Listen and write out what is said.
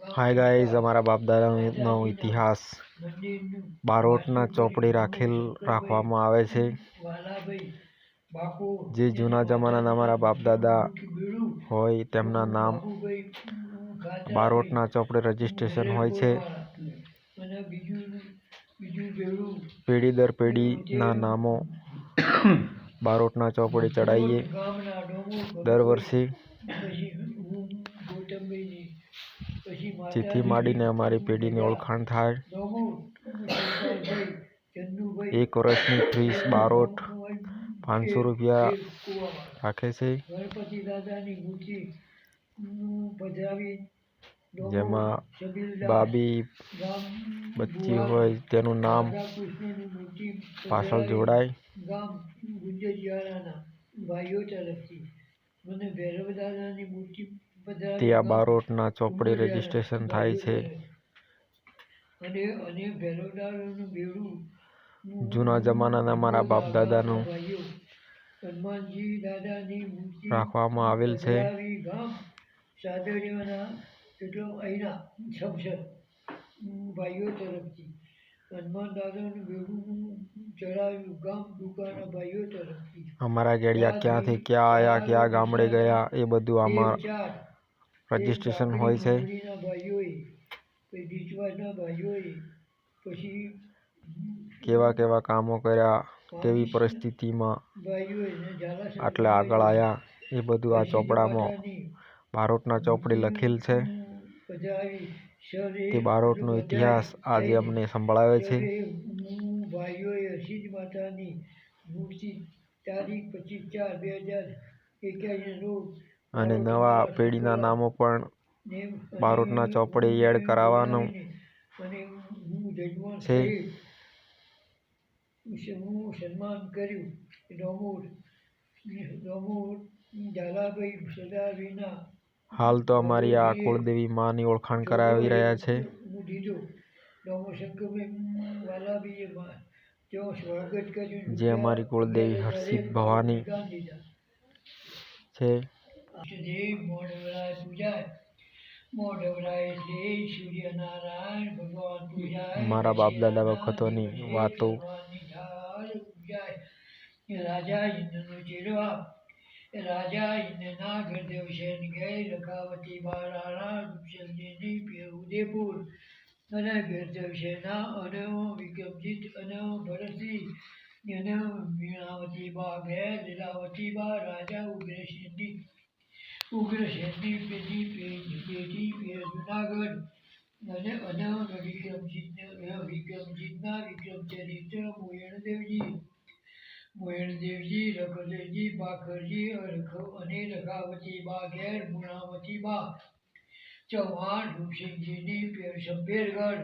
Hi guys, हमारा बाप दादाનો ઇતિહાસ બારોટના ચોપડી રાખવામાં આવે છે। જે જૂના જમાનાના અમારા બાપ દાદા હોય તેમના નામ બારોટના ચોપડે રજીસ્ટ્રેશન હોય છે। પેઢી દર પેઢીના નામો બારોટના ચોપડે ચડાવીએ દર વર્ષે, જેથી માંડીને અમારી પેઢીની ઓળખાણ થાય। 1 વર્ષની ફીસ બારોટ 500 રૂપિયા રાખે છે, જેમાં બાબી બચ્ચી હોય તેનું નામ પાછળ જોડાય। ત્યાં બારોટના ચોપડે રજીસ્ટ્રેશન થાય છે। જૂના જમાનાના મારા બાપ દાદાનું રાખવામાં આવેલ છે। हमारा गेड़िया क्या थे, क्या आया, क्या गामड़े गया, ये बधु आमार रजिस्ट्रेशन होय छे। केवा केवा कामों कर्या, केवी परिस्थिति में आटले आगळ आया, ये बधु आ चोपड़ा में बारोटना चोपड़े लखेल छे। ते बारोटनो इतिहास आज अमने संभळावे छे। अने नवा पेढ़ीना नामों पण बारोटना चोपड़े एड करावानुं छे। हाल तो अमारी आ कुलदेवी मां नी ओळखाण करावी रह्या छे। जे अमारी कुलदेवी हर्षित भवानी छे। मारा बाप दादा वखतोनी वातो राजा इंद्रना गर्देवशन गए रखावती बाराणा रूपचंदी उदयपुर अने गर्देवशना अने विक्रमजीत अने भरतजी अने मीनावती बा गए लीलावती बा राजा उग्रसेनी पेटी जूनागढ़ अने अने विक्रमजीतना विक्रमचरित्र मोयणदेवजी रघुदेवजी बाखरजी अने रघावती बा गैर मुनावती बा चौहान रूपसिंह जी शंभेरगढ़।